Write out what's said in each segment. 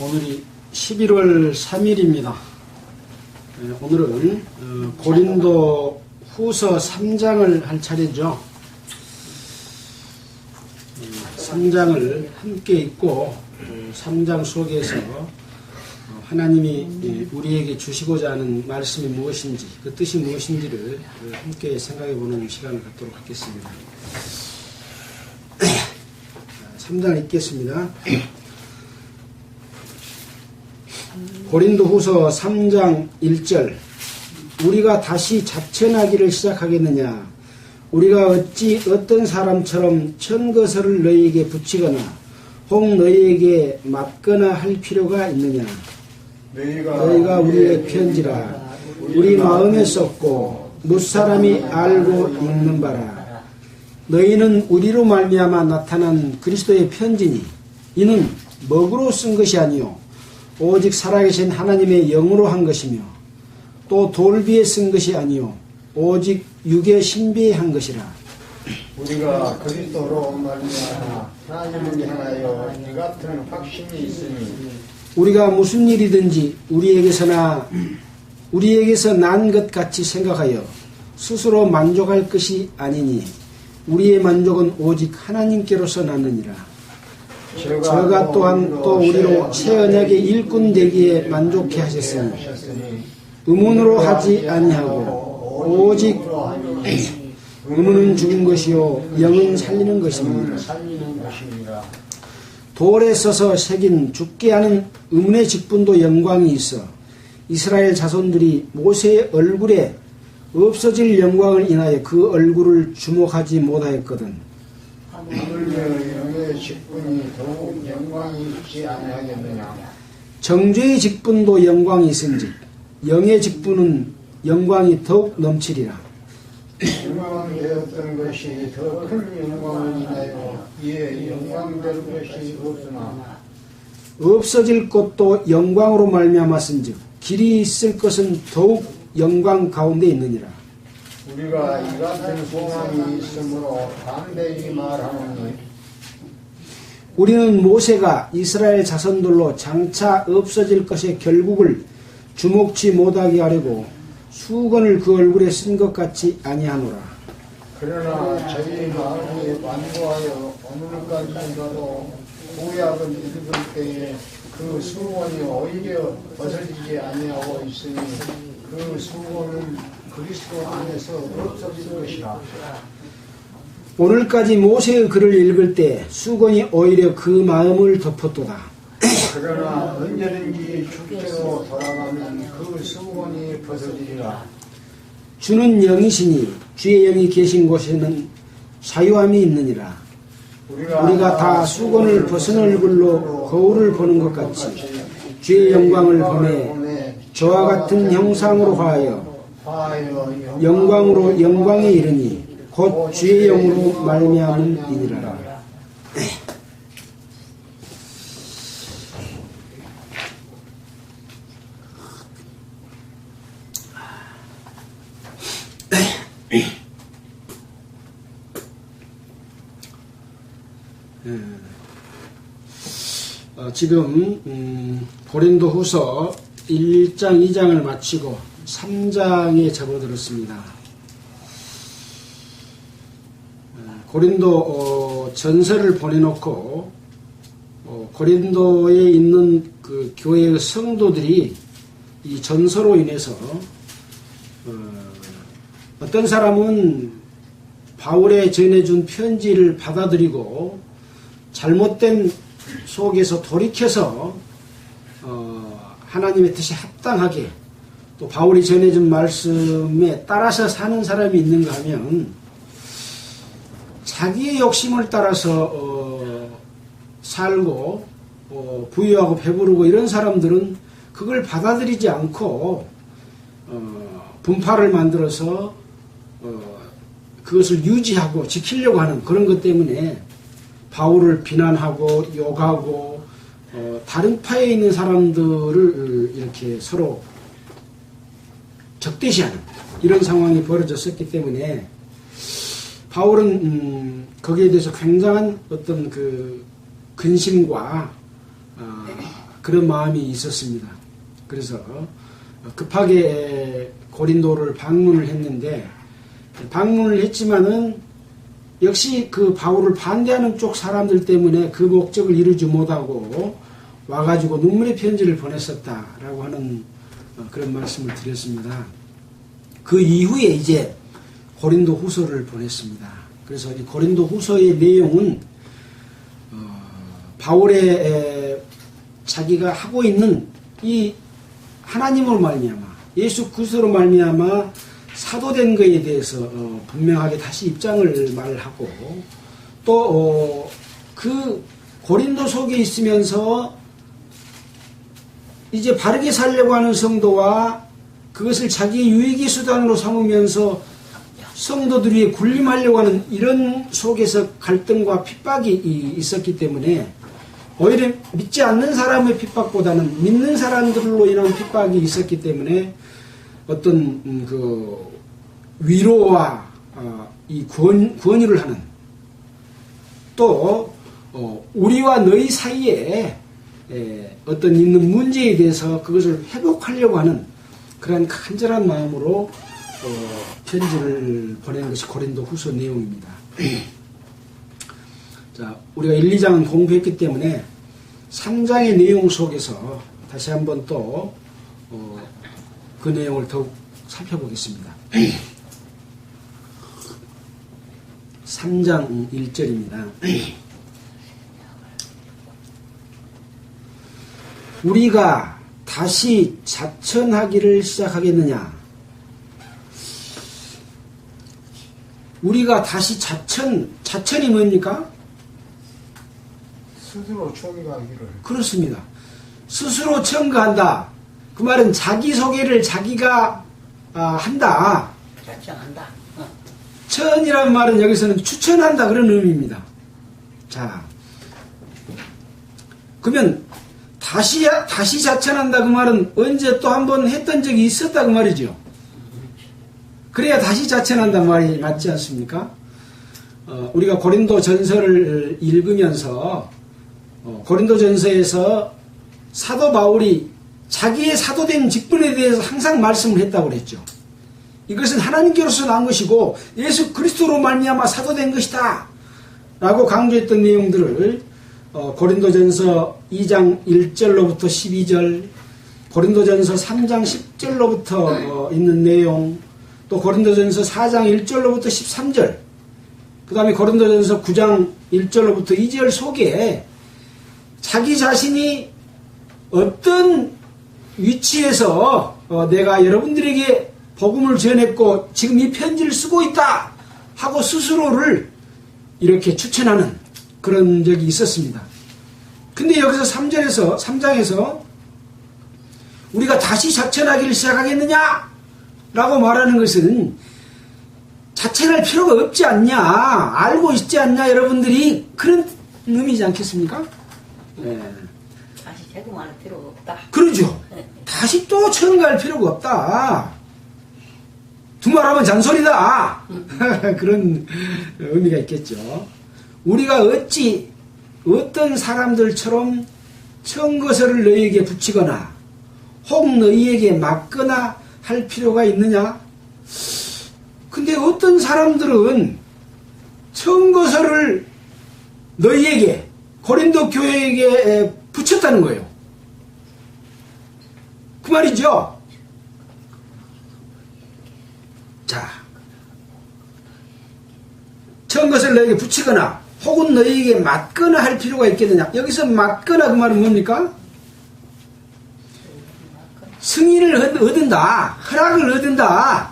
오늘이 11월 3일입니다. 오늘은 고린도 후서 3장을 할 차례죠. 3장을 함께 읽고 3장 속에서 하나님이 우리에게 주시고자 하는 말씀이 무엇인지, 그 뜻이 무엇인지를 함께 생각해 보는 시간을 갖도록 하겠습니다. 3장 읽겠습니다. 고린도 후서 3장 1절. 우리가 다시 자천하기를 시작하겠느냐? 우리가 어찌 어떤 사람처럼 천거설을 너희에게 붙이거나 혹 너희에게 맞거나 할 필요가 있느냐? 너희가 우리의 편지라 우리 마음에 썼고 무사람이 알고 읽는 바라. 너희는 우리로 말미암아 나타난 그리스도의 편지니 이는 먹으로 쓴 것이 아니요 오직 살아계신 하나님의 영으로 한 것이며 또 돌비에 쓴 것이 아니요 오직 육의 신비에 한 것이라. 우리가 그리스도로 말미암아 하나님을 향하여 이 같은 확신이 있으니 우리가 무슨 일이든지 우리에게서 난 것 같이 생각하여 스스로 만족할 것이 아니니 우리의 만족은 오직 하나님께로서 나느니라. 저가 또한 또 우리로 새 언약의 일꾼 되기에 만족해 하셨으니 의문으로 하지 아니하고 오직 의문은 죽은 것이요 영은 살리는 것입니다. 돌에 써서 새긴 죽게 하는 의문의 직분도 영광이 있어 이스라엘 자손들이 모세의 얼굴에 없어질 영광을 인하여 그 얼굴을 주목하지 못하였거든. 영의 직분이 더욱 영광이 있지 아니하겠느냐? 정죄의 직분도 영광이 있은즉 영의 직분은 영광이 더욱 넘치리라. 영광되었던 것이 더 큰 영광을 인하여 이에 영광될 것이 없으나 없어질 것도 영광으로 말미암았은즉 길이 있을 것은 더욱 영광 가운데 있느니라. 우리가 이 같은 소망이 있으므로 담대히 말하노니 우리는 모세가 이스라엘 자손들로 장차 없어질 것의 결국을 주목치 못하게 하려고 수건을 그 얼굴에 쓴 것 같이 아니하노라. 그러나 저희 마음이 완고하여 오늘까지라도 구약을 읽을 때에 그 수건이 오히려 벗어지지 아니하고 있으니 그 수건은 그리스도 안에서 없어질 것이라. 오늘까지 모세의 글을 읽을 때 수건이 오히려 그 마음을 덮었도다. 그러나 언제든지 주께로 돌아가면 그 수건이 벗어지리라. 주는 영이시니 주의 영이 계신 곳에는 자유함이 있느니라. 우리가 다 수건을 벗은 얼굴로 거울을 보는 것 같이 주의 영광을 보매 저와 같은 형상으로 화하여 영광으로 영광에 이르니 곧 주의 영으로 말미암음이니라. 지금 고린도 후서 1장 2장을 마치고 3장에 접어들었습니다. 고린도 전서를 보내놓고 고린도에 있는 그 교회의 성도들이 이 전서로 인해서 어떤 사람은 바울의 전해준 편지를 받아들이고 잘못된 속에서 돌이켜서 하나님의 뜻에 합당하게 또 바울이 전해준 말씀에 따라서 사는 사람이 있는가 하면 자기의 욕심을 따라서 살고 부유하고 배부르고 이런 사람들은 그걸 받아들이지 않고 분파를 만들어서 그것을 유지하고 지키려고 하는 그런 것 때문에 바울을 비난하고 욕하고 다른 파에 있는 사람들을 이렇게 서로 적대시하는 이런 상황이 벌어졌었기 때문에 바울은 거기에 대해서 굉장한 어떤 그 근심과 그런 마음이 있었습니다. 그래서 급하게 고린도를 방문을 했는데, 방문을 했지만은 역시 그 바울을 반대하는 쪽 사람들 때문에 그 목적을 이루지 못하고 와가지고 눈물의 편지를 보냈었다라고 하는 그런 말씀을 드렸습니다. 그 이후에 이제 고린도 후서를 보냈습니다. 그래서 이 고린도 후서의 내용은 바울의 자기가 하고 있는 이 하나님으로 말미암아 예수 그리스도로 말미암아 사도된 것에 대해서 분명하게 다시 입장을 말하고 또 그 고린도 속에 있으면서 이제 바르게 살려고 하는 성도와 그것을 자기의 유익의 수단으로 삼으면서 성도들이 군림하려고 하는 이런 속에서 갈등과 핍박이 있었기 때문에 오히려 믿지 않는 사람의 핍박보다는 믿는 사람들로 인한 핍박이 있었기 때문에 어떤 그 위로와 이 권유를 하는 또 우리와 너희 사이에 어떤 있는 문제에 대해서 그것을 회복하려고 하는 그런 간절한 마음으로 편지를 보낸 것이 고린도 후서 내용입니다. 자, 우리가 1, 2장은 공부했기 때문에 3장의 내용 속에서 다시 한번 또 그 내용을 더욱 살펴보겠습니다. 3장 1절입니다. 우리가 다시 자천하기를 시작하겠느냐? 우리가 다시 자천이 뭡니까? 스스로 청구하기를. 그렇습니다. 스스로 청구한다. 그 말은 자기소개를 자기가 한다. 자청한다. 천이라는 말은 여기서는 추천한다 그런 의미입니다. 자, 그러면 다시 자천한다 그 말은 언제 또 한 번 했던 적이 있었다 그 말이죠. 그래야 다시 자천한다 말이 맞지 않습니까? 우리가 고린도 전서를 읽으면서 고린도 전서에서 사도 바울이 자기의 사도된 직분에 대해서 항상 말씀을 했다고 그랬죠. 이것은 하나님께로서 난 것이고 예수 그리스도로 말미암아 사도된 것이다 라고 강조했던 내용들을 고린도전서 2장 1절로부터 12절, 고린도전서 3장 10절로부터 있는 내용, 또 고린도전서 4장 1절로부터 13절, 그 다음에 고린도전서 9장 1절로부터 2절 속에 자기 자신이 어떤 위치에서 내가 여러분들에게 복음을 전했고 지금 이 편지를 쓰고 있다 하고 스스로를 이렇게 추천하는 그런 적이 있었습니다. 근데 여기서 3장에서 우리가 다시 자천하기를 시작하겠느냐? 라고 말하는 것은 자천할 필요가 없지 않냐? 알고 있지 않냐? 여러분들이 그런 의미지 않겠습니까? 네. 다시 재금할 필요 없다. 그러죠. 다시 또 청구할 필요가 없다. 두말하면 잔소리다. 그런 의미가 있겠죠. 우리가 어찌 어떤 사람들처럼 청거서를 너희에게 붙이거나 혹 너희에게 맞거나 할 필요가 있느냐? 근데 어떤 사람들은 청거서를 너희에게 고린도 교회에게 붙였다는 거예요. 그 말이죠. 자, 청것을 너희에게 붙이거나 혹은 너희에게 맞거나 할 필요가 있겠느냐? 여기서 맞거나 그 말은 뭡니까? 승인을 얻은다, 허락을 얻은다.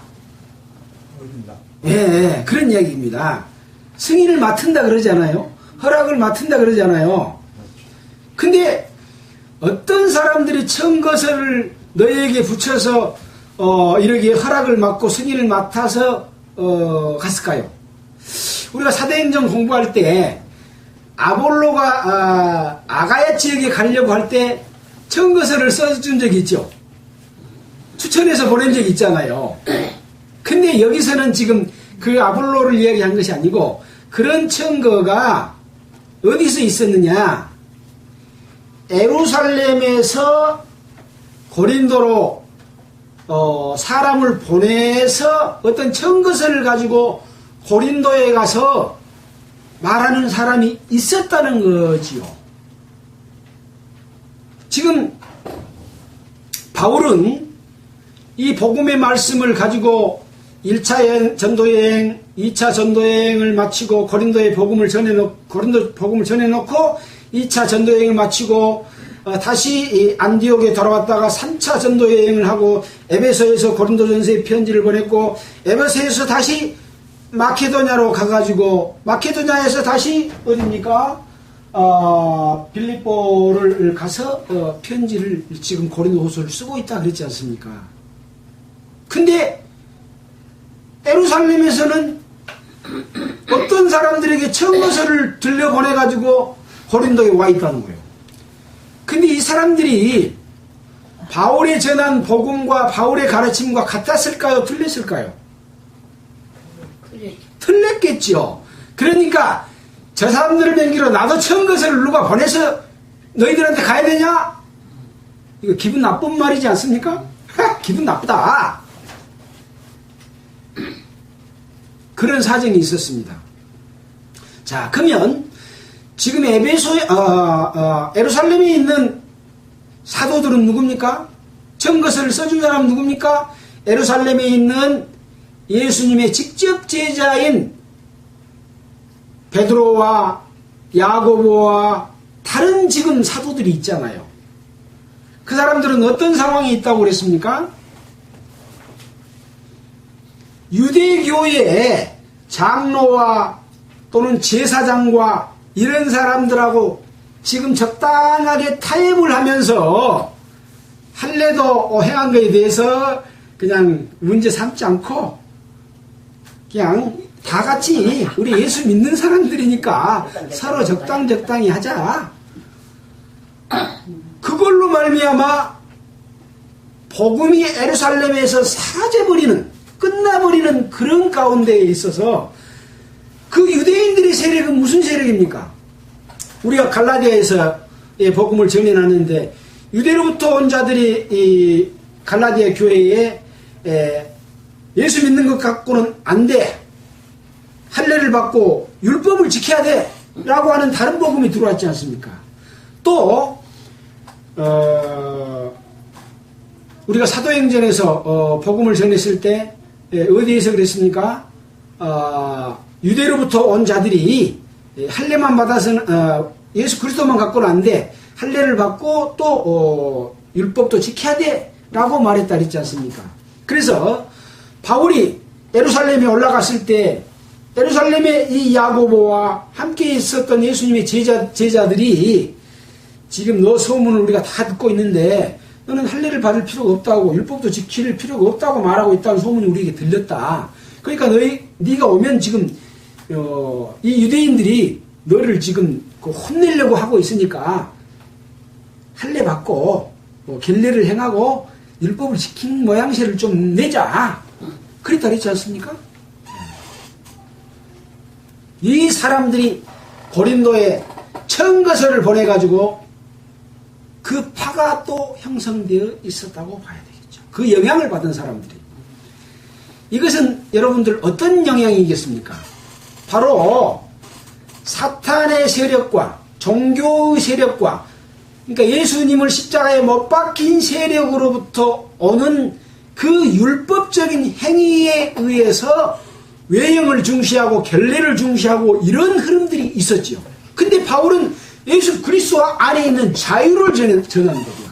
예, 그런 이야기입니다. 승인을 맡은다 그러잖아요. 허락을 맡은다 그러잖아요. 근데 어떤 사람들이 청거서를 너희에게 붙여서 이렇게 허락을 맡고 승인을 맡아서 갔을까요? 우리가 사도행전 공부할 때 아볼로가 아가야 지역에 가려고 할 때 청거서를 써준 적이 있죠. 추천해서 보낸 적이 있잖아요. 근데 여기서는 지금 그 아볼로를 이야기한 것이 아니고 그런 청거가 어디서 있었느냐? 예루살렘에서 고린도로 사람을 보내서 어떤 청것을 가지고 고린도에 가서 말하는 사람이 있었다는 거지요. 지금 바울은 이 복음의 말씀을 가지고 1차 전도여행, 2차 전도여행을 마치고 고린도 복음을 전해놓고 2차 전도여행을 마치고 다시 안디옥에 돌아왔다가 3차 전도여행을 하고 에베소에서 고린도전서에 편지를 보냈고 에베소에서 다시 마케도냐로 가가지고 마케도냐에서 다시 어딥니까? 빌립보를 가서 편지를 지금 고린도후서를 쓰고 있다 그랬지 않습니까? 근데 예루살렘에서는 어떤 사람들에게 청거서를 들려보내가지고 고린도에 와 있다는 거예요. 근데 이 사람들이 바울의 전한 복음과 바울의 가르침과 같았을까요? 틀렸을까요? 틀렸겠죠. 그러니까 저 사람들을 맹기로 나도 청거서를 누가 보내서 너희들한테 가야 되냐? 이거 기분 나쁜 말이지 않습니까? 기분 나쁘다. 그런 사정이 있었습니다. 자, 그러면 지금 예루살렘에 있는 사도들은 누굽니까? 청거서를 써준 사람은 누굽니까? 예루살렘에 있는 예수님의 직접 제자인 베드로와 야고보와 다른 지금 사도들이 있잖아요. 그 사람들은 어떤 상황에 있다고 그랬습니까? 유대교의 장로와 또는 제사장과 이런 사람들하고 지금 적당하게 타협을 하면서 할례도 행한 것에 대해서 그냥 문제 삼지 않고 그냥 다 같이 우리 예수 믿는 사람들이니까 서로 적당히 하자. 그걸로 말미암아 복음이 예루살렘에서 사라져버리는 끝나버리는 그런 가운데에 있어서 그 유대인들의 세력은 무슨 세력입니까? 우리가 갈라디아에서 복음을 전해놨는데 유대로부터 온 자들이 이 갈라디아 교회에 예수 믿는 것 갖고는 안 돼. 할례를 받고 율법을 지켜야 돼. 라고 하는 다른 복음이 들어왔지 않습니까? 또 우리가 사도행전에서 복음을 전했을 때 어디에서 그랬습니까? 유대로부터 온 자들이 할례만 받아서는 예수 그리스도만 갖고는 안 돼. 할례를 받고 또 율법도 지켜야 돼. 라고 말했다 그랬지 않습니까? 그래서 바울이 예루살렘에 올라갔을 때 예루살렘에 이 야고보와 함께 있었던 예수님의 제자들이 지금 너 소문을 우리가 다 듣고 있는데 너는 할례를 받을 필요가 없다고 율법도 지킬 필요가 없다고 말하고 있다는 소문이 우리에게 들렸다. 그러니까 네가 오면 지금 이 유대인들이 너를 지금 혼내려고 하고 있으니까 할례 받고 결례를 행하고 율법을 지킨 모양새를 좀 내자. 그랬다 그랬지 않습니까? 이 사람들이 고린도에 청거서를 보내가지고 그 파가 또 형성되어 있었다고 봐야 되겠죠. 그 영향을 받은 사람들이. 이것은 여러분들 어떤 영향이겠습니까? 바로 사탄의 세력과 종교의 세력과 그러니까 예수님을 십자가에 못 박힌 세력으로부터 오는 그 율법적인 행위에 의해서 외형을 중시하고 결례를 중시하고 이런 흐름들이 있었지요. 근데 바울은 예수 그리스도 안에 있는 자유를 전하는 거고요.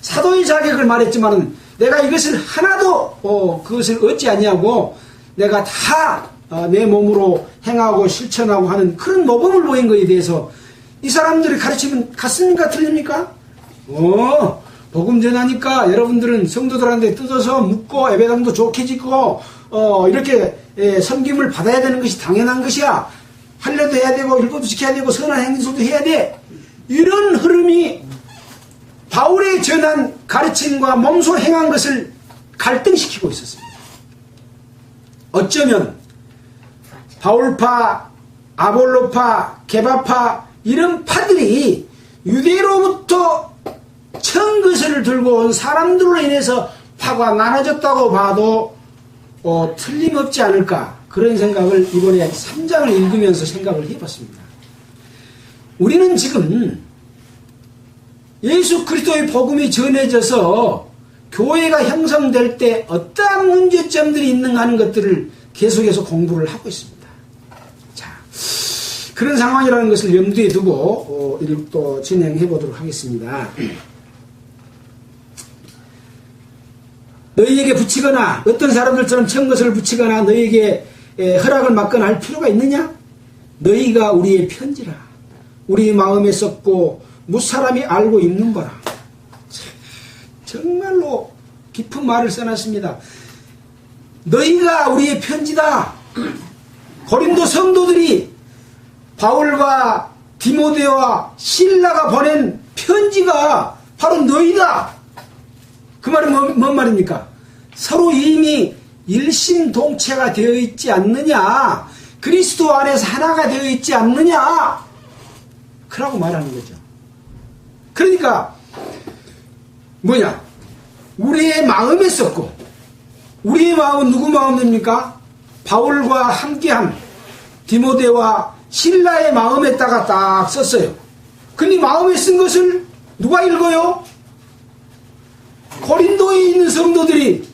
사도의 자격을 말했지만 내가 이것을 하나도 그것을 얻지 아니하고 내가 다 내 몸으로 행하고 실천하고 하는 그런 모범을 보인 것에 대해서 이 사람들의 가르침은 같습니까? 틀립니까? 복음 전하니까 여러분들은 성도들한테 뜯어서 묻고 예배당도 좋게 짓고 이렇게 섬김을 받아야 되는 것이 당연한 것이야. 할례도 해야 되고 율법도 지켜야 되고 선한 행동도 해야 돼. 이런 흐름이 바울의 전한 가르침과 몸소 행한 것을 갈등시키고 있었습니다. 어쩌면 바울파, 아볼로파, 게바파 이런 파들이 유대로부터 청거스를 들고 온 사람들로 인해서 파가 나눠졌다고 봐도 틀림없지 않을까, 그런 생각을 이번에 3장을 읽으면서 생각을 해봤습니다. 우리는 지금 예수 그리스도의 복음이 전해져서 교회가 형성될 때 어떠한 문제점들이 있는가 하는 것들을 계속해서 공부를 하고 있습니다. 자, 그런 상황이라는 것을 염두에 두고 또 진행해 보도록 하겠습니다. 너희에게 붙이거나 어떤 사람들처럼 청것을 붙이거나 너희에게 허락을 받거나 할 필요가 있느냐? 너희가 우리의 편지라 우리 마음에 썼고 무사람이 알고 있는 거라. 정말로 깊은 말을 써놨습니다. 너희가 우리의 편지다. 고린도 성도들이 바울과 디모데와 실라가 보낸 편지가 바로 너희다. 그 말은 뭔 말입니까? 서로 이미 일심동체가 되어 있지 않느냐, 그리스도 안에서 하나가 되어 있지 않느냐, 그라고 말하는 거죠. 그러니까 뭐냐, 우리의 마음에 썼고, 우리의 마음은 누구 마음입니까? 바울과 함께한 디모데와 실라의 마음에다가 딱 썼어요. 근데 마음에 쓴 것을 누가 읽어요? 고린도에 있는 성도들이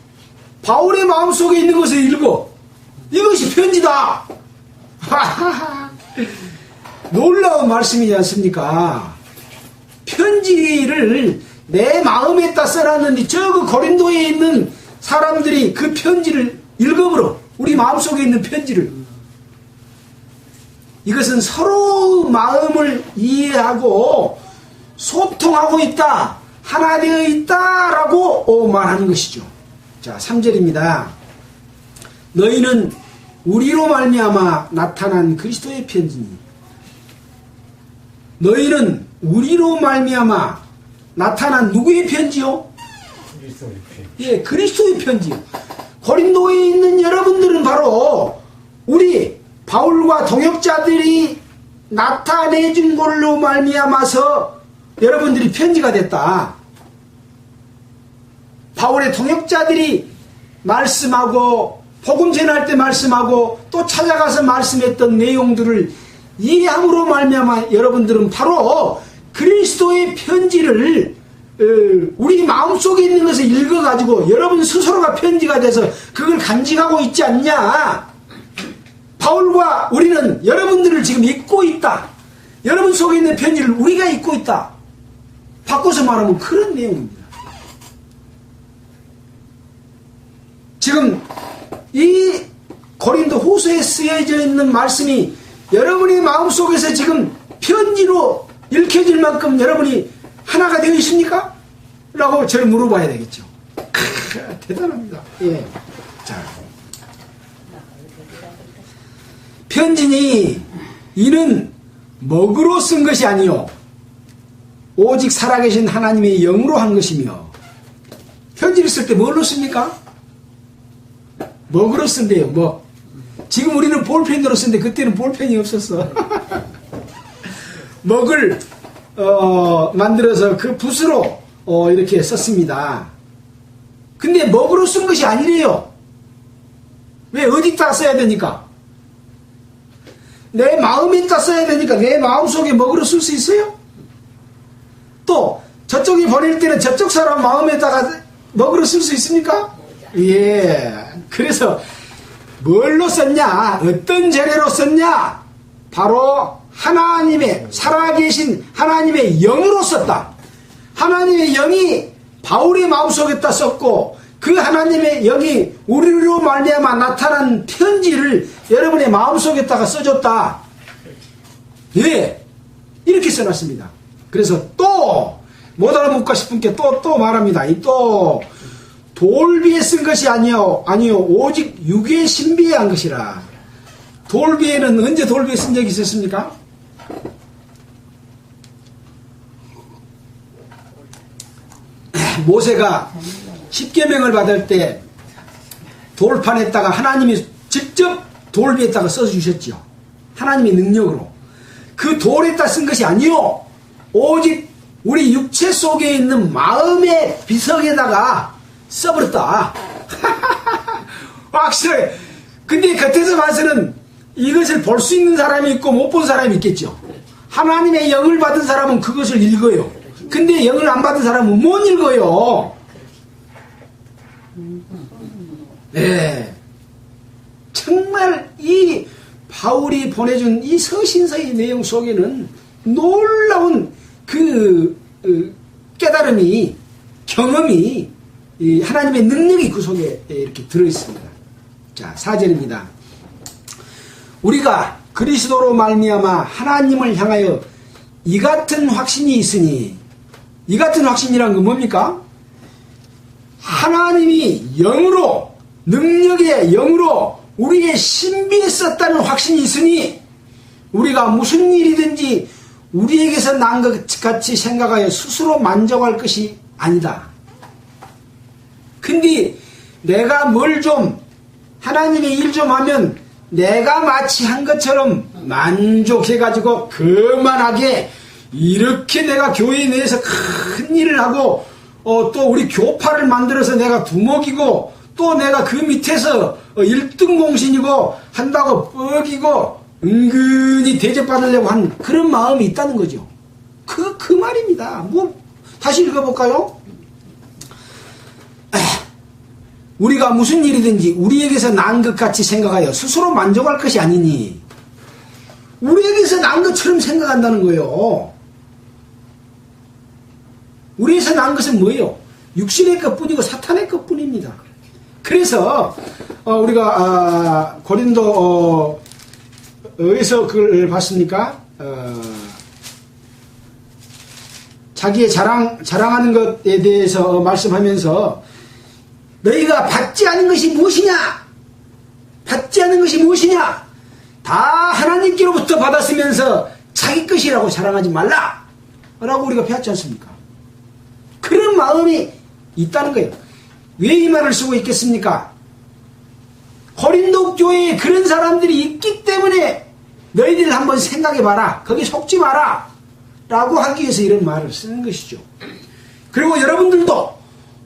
바울의 마음속에 있는 것을 읽어. 이것이 편지다. 놀라운 말씀이지 않습니까? 편지를 내 마음에다 써놨는데 저 고린도에 있는 사람들이 그 편지를 읽어버려. 우리 마음속에 있는 편지를. 이것은 서로 마음을 이해하고 소통하고 있다, 하나 되어 있다라고 말하는 것이죠. 자, 3절입니다. 너희는 우리로 말미암아 나타난 그리스도의 편지니. 너희는 우리로 말미암아 나타난 누구의 편지요? 그리스도의 편지. 예, 그리스도의 편지요. 고린도에 있는 여러분들은 바로 우리 바울과 동역자들이 나타내준 걸로 말미암아서 여러분들이 편지가 됐다. 바울의 동역자들이 말씀하고 복음 전할 때 말씀하고 또 찾아가서 말씀했던 내용들을 이해함으로 말미암아 여러분들은 바로 그리스도의 편지를 우리 마음속에 있는 것을 읽어가지고 여러분 스스로가 편지가 돼서 그걸 간직하고 있지 않냐. 바울과 우리는 여러분들을 지금 읽고 있다. 여러분 속에 있는 편지를 우리가 읽고 있다. 바꿔서 말하면 그런 내용입니다. 지금 이 고린도 후서에 쓰여져 있는 말씀이 여러분의 마음속에서 지금 편지로 읽혀질 만큼 여러분이 하나가 되어 있습니까? 라고 저를 물어봐야 되겠죠. 대단합니다. 예. 자, 편지니 이는 먹으로 쓴 것이 아니요 오직 살아계신 하나님의 영으로 한 것이며. 편지를 쓸 때 뭘로 씁니까? 먹으로 쓴대요. 먹. 지금 우리는 볼펜으로 쓰는데 그때는 볼펜이 없었어. 먹을 만들어서 그 붓으로 이렇게 썼습니다. 근데 먹으로 쓴 것이 아니래요. 왜? 어디다 써야 되니까? 내 마음에다 써야 되니까. 내 마음속에 먹으로 쓸 수 있어요? 또 저쪽이 보낼 때는 저쪽 사람 마음에다가 먹으로 쓸 수 있습니까? 예. 그래서 뭘로 썼냐? 어떤 재료로 썼냐? 바로 하나님의 살아계신 하나님의 영으로 썼다. 하나님의 영이 바울의 마음속에다 썼고 그 하나님의 영이 우리로 말미암아 나타난 편지를 여러분의 마음속에다가 써줬다. 예, 이렇게 써놨습니다. 그래서 또 못 알아먹을까 싶은 게 또 말합니다. 이 또 돌비에 쓴 것이 아니요 오직 육의 신비에 한 것이라. 돌비에는 언제 돌비에 쓴 적이 있었습니까? 모세가 십계명을 받을 때 돌판에다가 하나님이 직접 돌비에다가 써주셨죠. 하나님의 능력으로. 그 돌에다 쓴 것이 아니요 오직 우리 육체 속에 있는 마음의 비석에다가 써버렸다. 확실해. 근데 겉에서 봐서는 이것을 볼 수 있는 사람이 있고 못 본 사람이 있겠죠. 하나님의 영을 받은 사람은 그것을 읽어요. 근데 영을 안 받은 사람은 못 읽어요. 네. 정말 이 바울이 보내준 이 서신서의 내용 속에는 놀라운 그 깨달음이, 경험이, 이 하나님의 능력이 그 속에 이렇게 들어있습니다. 자, 4절입니다. 우리가 그리스도로 말미암아 하나님을 향하여 이 같은 확신이 있으니, 이 같은 확신이란 건 뭡니까? 하나님이 영으로, 능력의 영으로 우리의 신비에 썼다는 확신이 있으니 우리가 무슨 일이든지 우리에게서 난 것 같이 생각하여 스스로 만족할 것이 아니다. 근데 내가 뭘 좀, 하나님의 일 좀 하면 내가 마치 한 것처럼 만족해가지고 그만하게 이렇게 내가 교회 내에서 큰 일을 하고 또 우리 교파를 만들어서 내가 두목이고 또 내가 그 밑에서 1등 공신이고 한다고 뻐기고 은근히 대접받으려고 한 그런 마음이 있다는 거죠. 그 말입니다. 뭐 다시 읽어볼까요? 우리가 무슨 일이든지 우리에게서 난 것 같이 생각하여 스스로 만족할 것이 아니니, 우리에게서 난 것처럼 생각한다는 거예요. 우리에서 난 것은 뭐예요? 육신의 것뿐이고 사탄의 것뿐입니다. 그래서 우리가 고린도에서 그걸 봤습니까? 자기의 자랑하는 것에 대해서 말씀하면서 너희가 받지 않은 것이 무엇이냐? 받지 않은 것이 무엇이냐? 다 하나님께로부터 받았으면서 자기 것이라고 자랑하지 말라! 라고 우리가 배웠지 않습니까? 그런 마음이 있다는 거예요. 왜 이 말을 쓰고 있겠습니까? 고린도 교회에 그런 사람들이 있기 때문에 너희들 한번 생각해봐라. 거기 속지 마라. 라고 하기 위해서 이런 말을 쓰는 것이죠. 그리고 여러분들도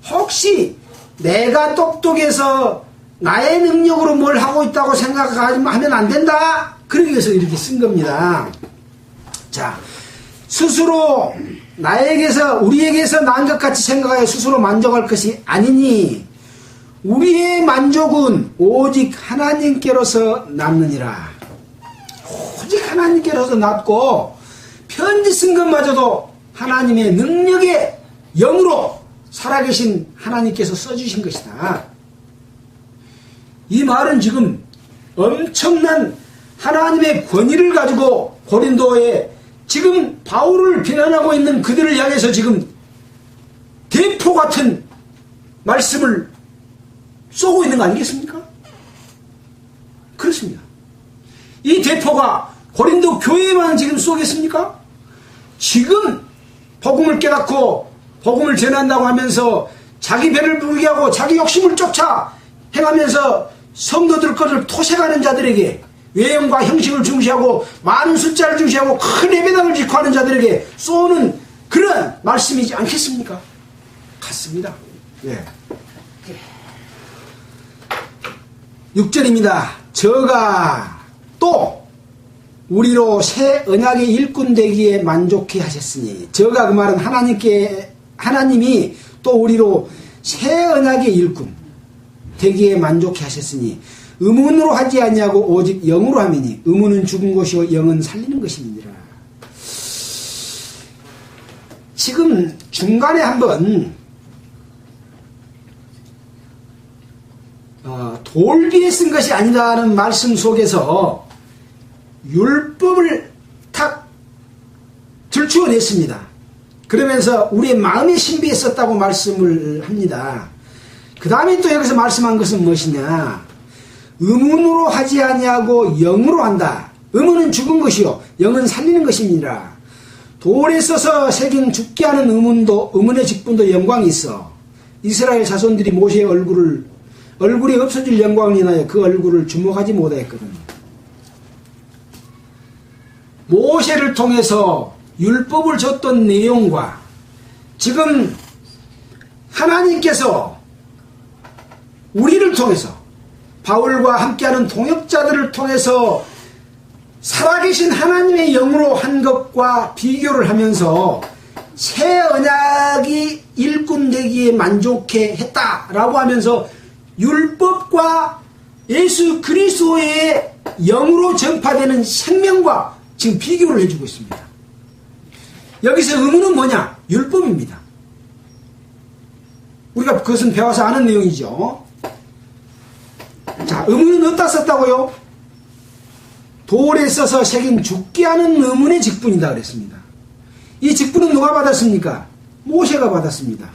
혹시 내가 똑똑해서 나의 능력으로 뭘 하고 있다고 생각하면 안 된다. 그러기 위해서 이렇게 쓴 겁니다. 자, 스스로 우리에게서 난 것 같이 생각하여 스스로 만족할 것이 아니니 우리의 만족은 오직 하나님께로서 남느니라. 오직 하나님께로서 남고 편지 쓴 것마저도 하나님의 능력의 영으로 살아계신 하나님께서 써주신 것이다. 이 말은 지금 엄청난 하나님의 권위를 가지고 고린도에 지금 바울을 비난하고 있는 그들을 향해서 지금 대포 같은 말씀을 쏘고 있는 거 아니겠습니까? 그렇습니다. 이 대포가 고린도 교회에만 지금 쏘겠습니까? 지금 복음을 깨닫고 복음을 전한다고 하면서 자기 배를 부르게 하고 자기 욕심을 쫓아 행하면서 성도들 것을 토색하는 자들에게, 외형과 형식을 중시하고 많은 숫자를 중시하고 큰 예배당을 짓고 하는 자들에게 쏘는 그런 말씀이지 않겠습니까? 같습니다. 예. 6절입니다. 저가 또 우리로 새 언약의 일꾼 되기에 만족해 하셨으니, 저가 그 말은 하나님이 또 우리로 새 언약의 일꾼 되기에 만족해 하셨으니 의문으로 하지 아니하고 오직 영으로 하미니 의문은 죽은 것이요 영은 살리는 것이니라. 지금 중간에 한번 돌기에 쓴 것이 아니라는 말씀 속에서 율법을 탁 들추어냈습니다. 그러면서 우리의 마음의 신비에 썼다고 말씀을 합니다. 그 다음에 또 여기서 말씀한 것은 무엇이냐? 의문으로 하지 아니하고 영으로 한다. 의문은 죽은 것이요 영은 살리는 것입니다. 돌에 써서 새긴 죽게 하는 의문의 직분도 영광이 있어. 이스라엘 자손들이 모세의 얼굴이 없어질 영광을 인하여 그 얼굴을 주목하지 못하였거든. 모세를 통해서 율법을 줬던 내용과 지금 하나님께서 우리를 통해서 바울과 함께하는 동역자들을 통해서 살아계신 하나님의 영으로 한 것과 비교를 하면서 새 언약이 일꾼 되기에 만족해 했다라고 하면서 율법과 예수 그리스도의 영으로 전파되는 생명과 지금 비교를 해주고 있습니다. 여기서 의무는 뭐냐? 율법입니다. 우리가 그것은 배워서 아는 내용이죠. 자, 의무는 어디다 썼다고요? 돌에 써서 새긴 죽게 하는 의문의 직분이다 그랬습니다. 이 직분은 누가 받았습니까? 모세가 받았습니다.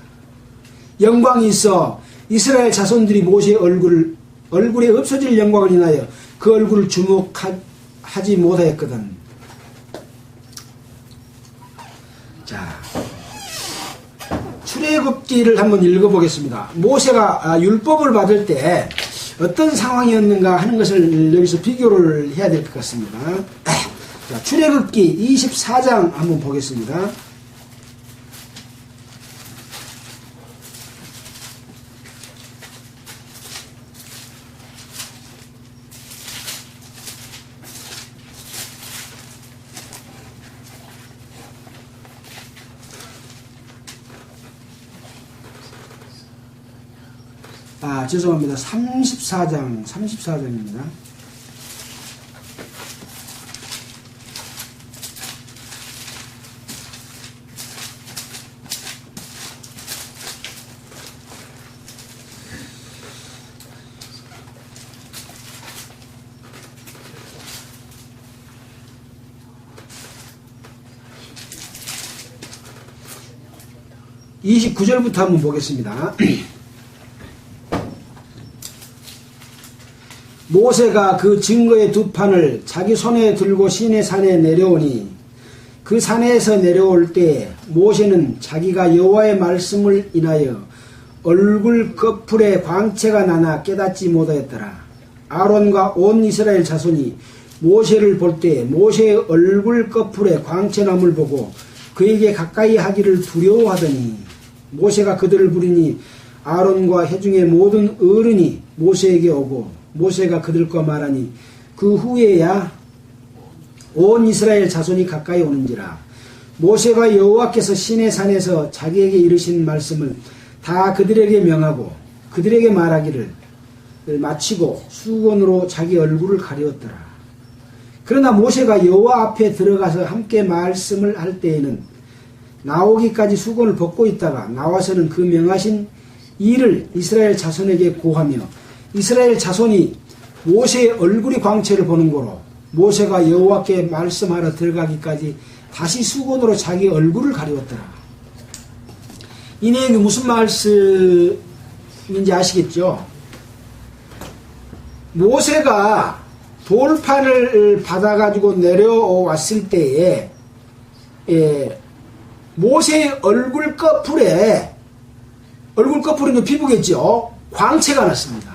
영광이 있어 이스라엘 자손들이 모세의 얼굴에 없어질 영광을 인하여 그 얼굴을 주목하지 못하였거든. 자, 출애굽기를 한번 읽어보겠습니다. 모세가 율법을 받을 때 어떤 상황이었는가 하는 것을 여기서 비교를 해야 될 것 같습니다. 자, 출애굽기 24장 한번 보겠습니다. 죄송합니다. 34장입니다. (29절부터) 한번 보겠습니다. 모세가 그 증거의 두 판을 자기 손에 들고 시내 산에 내려오니 그 산에서 내려올 때 모세는 자기가 여호와의 말씀을 인하여 얼굴 꺼풀에 광채가 나나 깨닫지 못하였더라. 아론과 온 이스라엘 자손이 모세를 볼 때 모세의 얼굴 꺼풀에 광채남을 보고 그에게 가까이 하기를 두려워하더니 모세가 그들을 부리니 아론과 회중의 모든 어른이 모세에게 오고 모세가 그들과 말하니 그 후에야 온 이스라엘 자손이 가까이 오는지라. 모세가 여호와께서 시내산에서 자기에게 이르신 말씀을 다 그들에게 명하고 그들에게 말하기를 마치고 수건으로 자기 얼굴을 가리웠더라. 그러나 모세가 여호와 앞에 들어가서 함께 말씀을 할 때에는 나오기까지 수건을 벗고 있다가 나와서는 그 명하신 일을 이스라엘 자손에게 고하며 이스라엘 자손이 모세의 얼굴이 광채를 보는 거로 모세가 여호와께 말씀하러 들어가기까지 다시 수건으로 자기 얼굴을 가리웠더라. 이 내용이 무슨 말씀인지 아시겠죠? 모세가 돌판을 받아가지고 내려왔을 때에 모세의 얼굴 꺼풀에는 피부겠죠? 광채가 났습니다.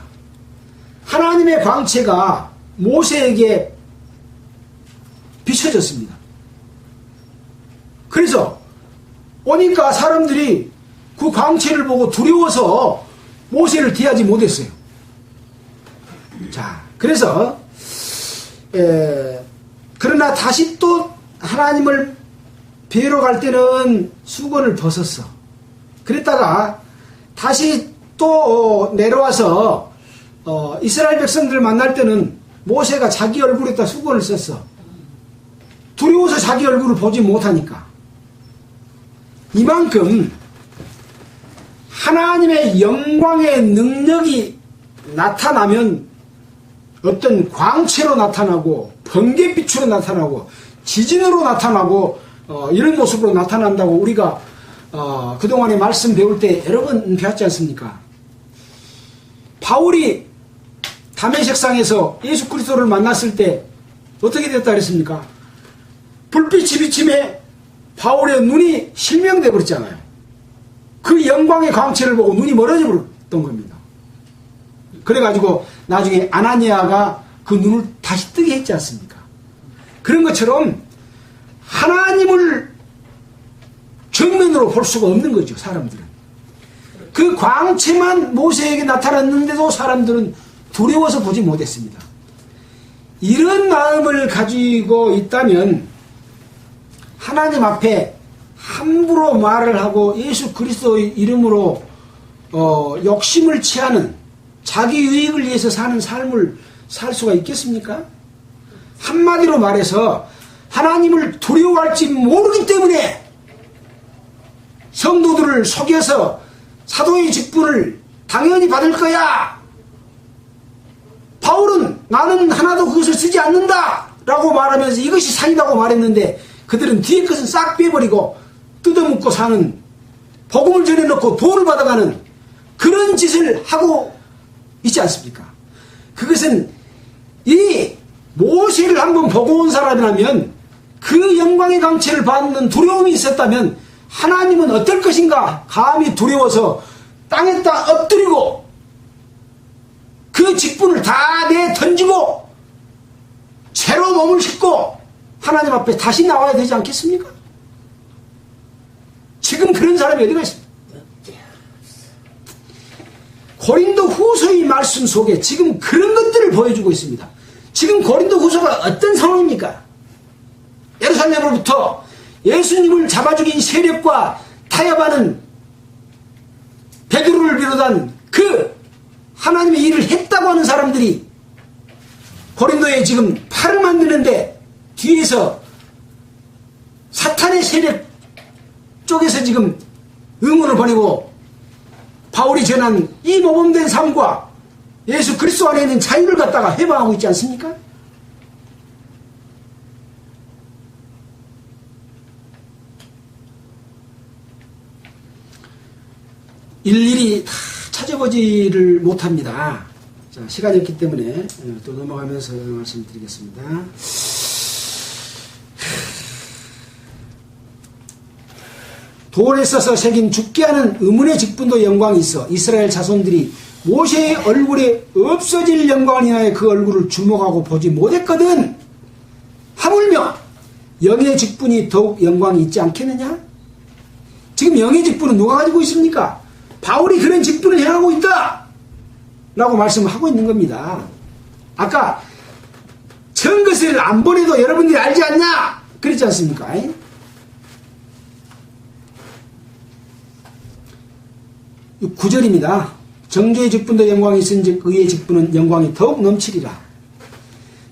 하나님의 광채가 모세에게 비춰졌습니다. 그래서 오니까 사람들이 그 광채를 보고 두려워서 모세를 대하지 못했어요. 자, 그래서 그러나 다시 또 하나님을 뵈러 갈 때는 수건을 벗었어. 그랬다가 다시 또 내려와서 이스라엘 백성들을 만날 때는 모세가 자기 얼굴에다 수건을 썼어. 두려워서 자기 얼굴을 보지 못하니까. 이만큼 하나님의 영광의 능력이 나타나면 어떤 광채로 나타나고 번갯빛으로 나타나고 지진으로 나타나고 이런 모습으로 나타난다고 우리가 그동안에 말씀 배울 때 여러 번 배웠지 않습니까? 바울이 다메섹상에서 예수 그리스도를 만났을 때 어떻게 됐다 그랬습니까? 불빛이 비침에 바울의 눈이 실명되어 버렸잖아요. 그 영광의 광채를 보고 눈이 멀어져 버렸던 겁니다. 그래가지고 나중에 아나니아가 그 눈을 다시 뜨게 했지 않습니까? 그런 것처럼 하나님을 정면으로 볼 수가 없는 거죠, 사람들은. 그 광채만 모세에게 나타났는데도 사람들은 두려워서 보지 못했습니다. 이런 마음을 가지고 있다면 하나님 앞에 함부로 말을 하고 예수 그리스도의 이름으로 욕심을 취하는, 자기 유익을 위해서 사는 삶을 살 수가 있겠습니까? 한마디로 말해서 하나님을 두려워할지 모르기 때문에 성도들을 속여서 사도의 직분을 당연히 받을 거야, 바울은 나는 하나도 그것을 쓰지 않는다 라고 말하면서 이것이 사이다고 말했는데, 그들은 뒤에 것은 싹 빼버리고 뜯어먹고 사는, 복음을 전해놓고 돈을 받아가는 그런 짓을 하고 있지 않습니까? 그것은 이 모세를 한번 보고 온 사람이라면, 그 영광의 강체를 받는 두려움이 있었다면 하나님은 어떨 것인가 감히 두려워서 땅에다 엎드리고 그 직분을 다 내던지고 죄로 몸을 싣고 하나님 앞에 다시 나와야 되지 않겠습니까? 지금 그런 사람이 어디가 있습니까? 고린도 후서의 말씀 속에 지금 그런 것들을 보여주고 있습니다. 지금 고린도 후서가 어떤 상황입니까? 예루살렘으로부터 예수님을 잡아 죽인 세력과 타협하는 베드로를 비롯한 그 하나님의 일을 했다고 하는 사람들이 고린도에 지금 팔을 만드는데 뒤에서 사탄의 세력 쪽에서 지금 응원을 보내고 바울이 전한 이 모범된 삶과 예수 그리스도 안에 있는 자유를 갖다가 해방하고 있지 않습니까? 일일이 다 찾아보지를 못합니다. 자, 시간이 없기 때문에 또 넘어가면서 말씀드리겠습니다. 돌에 써서 새긴 죽게 하는 의문의 직분도 영광이 있어 이스라엘 자손들이 모세의 얼굴에 없어질 영광을 인하여 그 얼굴을 주목하고 보지 못했거든. 하물며 영의 직분이 더욱 영광이 있지 않겠느냐? 지금 영의 직분은 누가 가지고 있습니까? 바울이 그런 직분을 행하고 있다 라고 말씀을 하고 있는 겁니다. 아까 전 것을 안 보내도 여러분들이 알지 않냐 그랬지 않습니까? 9절입니다. 정죄의 직분도 영광이 있은즉 의의 직분은 영광이 더욱 넘치리라.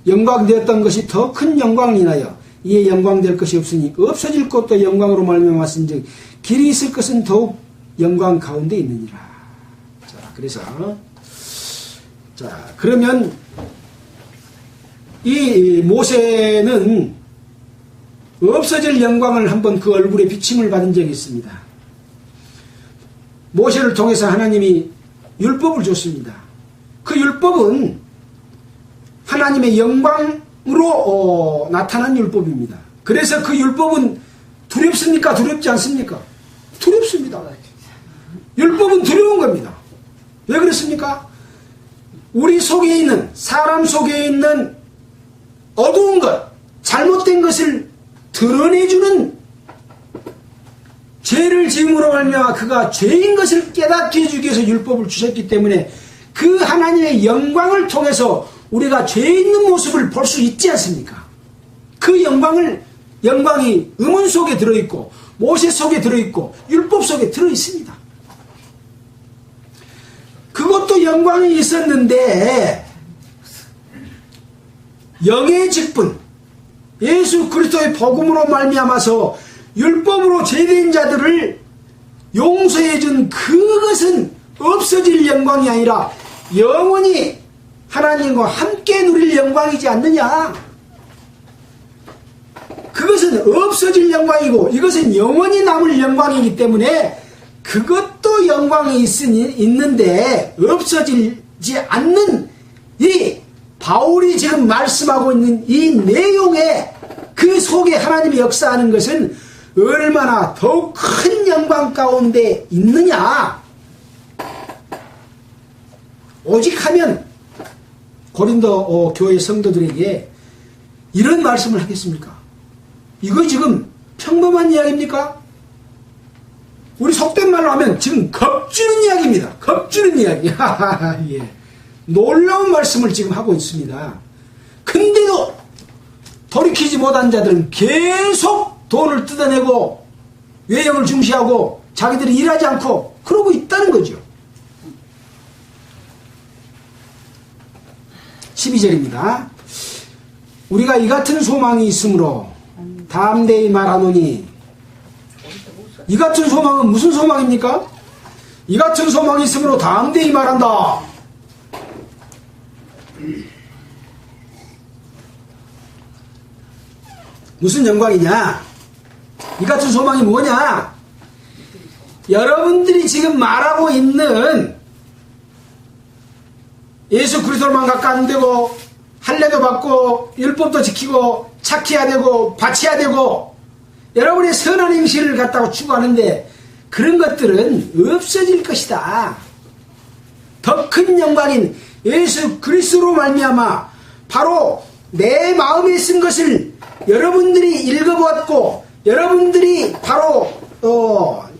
영광되었던 것이 더 큰 영광을 인하여 이에 영광될 것이 없으니 없어질 것도 영광으로 말미암았은즉 길이 있을 것은 더욱 영광 가운데 있느니라. 자, 그래서 그러면 이 모세는 없어질 영광을 한번 그 얼굴에 비침을 받은 적이 있습니다. 모세를 통해서 하나님이 율법을 줬습니다. 그 율법은 하나님의 영광으로 나타난 율법입니다. 그래서 그 율법은 두렵습니까? 두렵지 않습니까? 두렵습니다. 율법은 두려운 겁니다. 왜 그렇습니까? 우리 속에 있는, 사람 속에 있는 어두운 것, 잘못된 것을 드러내주는, 죄를 지음으로 말미암아 그가 죄인 것을 깨닫게 해주기 위해서 율법을 주셨기 때문에 그 하나님의 영광을 통해서 우리가 죄 있는 모습을 볼 수 있지 않습니까? 그 영광이 음운 속에 들어있고 모세 속에 들어있고 율법 속에 들어있습니다. 그것도 영광이 있었는데 영의 직분, 예수 그리스도의 복음으로 말미암아서 율법으로 죄된 자들을 용서해준 그것은 없어질 영광이 아니라 영원히 하나님과 함께 누릴 영광이지 않느냐. 그것은 없어질 영광이고 이것은 영원히 남을 영광이기 때문에 그것도 영광이 있는데 없어지지 않는 이 바울이 지금 말씀하고 있는 이 내용에 그 속에 하나님이 역사하는 것은 얼마나 더욱 큰 영광 가운데 있느냐. 오직 하면 고린도 교회 성도들에게 이런 말씀을 하겠습니까? 이거 지금 평범한 이야기입니까? 우리 속된 말로 하면 지금 겁주는 이야기입니다. 겁주는 이야기. 예. 놀라운 말씀을 지금 하고 있습니다. 근데도 돌이키지 못한 자들은 계속 돈을 뜯어내고 외형을 중시하고 자기들이 일하지 않고 그러고 있다는 거죠. 12절입니다. 우리가 이 같은 소망이 있으므로 담대히 말하노니, 이 같은 소망은 무슨 소망입니까? 이 같은 소망이 있으므로 담대히 말한다. 무슨 영광이냐? 이 같은 소망이 뭐냐? 여러분들이 지금 말하고 있는 예수 그리스도만 가까이 되고 할례도 받고 율법도 지키고 착해야 되고 바쳐야 되고 여러분의 선한 행실을 갖다가 추구하는데 그런 것들은 없어질 것이다. 더 큰 영광인 예수 그리스도로 말미암아 바로 내 마음에 쓴 것을 여러분들이 읽어보았고 여러분들이 바로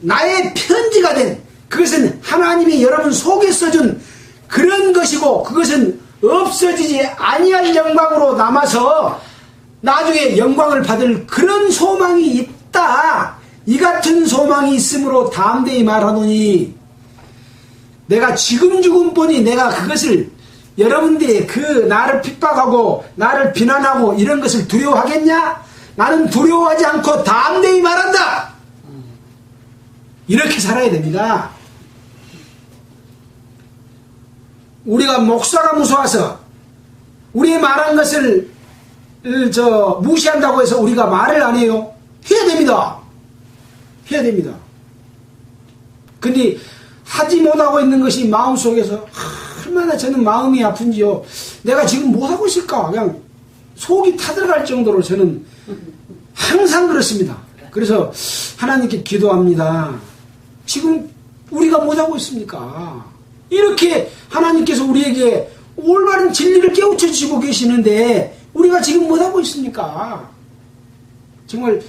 나의 편지가 된 그것은 하나님이 여러분 속에 써준 그런 것이고 그것은 없어지지 아니할 영광으로 남아서 나중에 영광을 받을 그런 소망이 있다. 이 같은 소망이 있으므로 담대히 말하노니, 내가 지금 보니 내가 그것을 여러분들이 그 나를 핍박하고 나를 비난하고 이런 것을 두려워하겠냐? 나는 두려워하지 않고 담대히 말한다. 이렇게 살아야 됩니다. 우리가 목사가 무서워서 우리의 말한 것을 무시한다고 해서 우리가 말을 안 해요? 해야 됩니다. 해야 됩니다. 근데 하지 못하고 있는 것이 마음속에서 얼마나 저는 마음이 아픈지요. 내가 지금 못하고 있을까? 그냥 속이 타들어갈 정도로 저는 항상 그렇습니다. 그래서 하나님께 기도합니다. 지금 우리가 못하고 있습니까? 이렇게 하나님께서 우리에게 올바른 진리를 깨우쳐 주시고 계시는데 우리가 지금 못하고 있습니까? 정말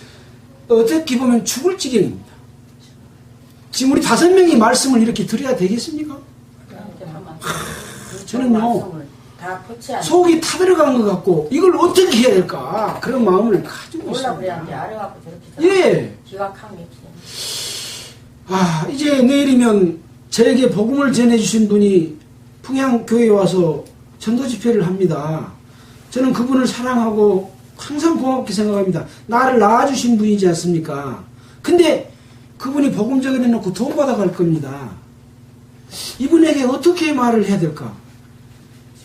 어떻게 보면 죽을 지경입니다. 지금 우리 5명이 말씀을 이렇게 드려야 되겠습니까? 저는요 속이 타들어간 것 같고 이걸 어떻게 해야 될까 그런 마음을 가지고 있습니다. 예. 이제 내일이면 저에게 복음을 전해주신 분이 풍양교회에 와서 전도집회를 합니다. 저는 그분을 사랑하고 항상 고맙게 생각합니다. 나를 낳아주신 분이지 않습니까? 근데 그분이 복음 전해놓고 돈 받아갈 겁니다. 이분에게 어떻게 말을 해야 될까?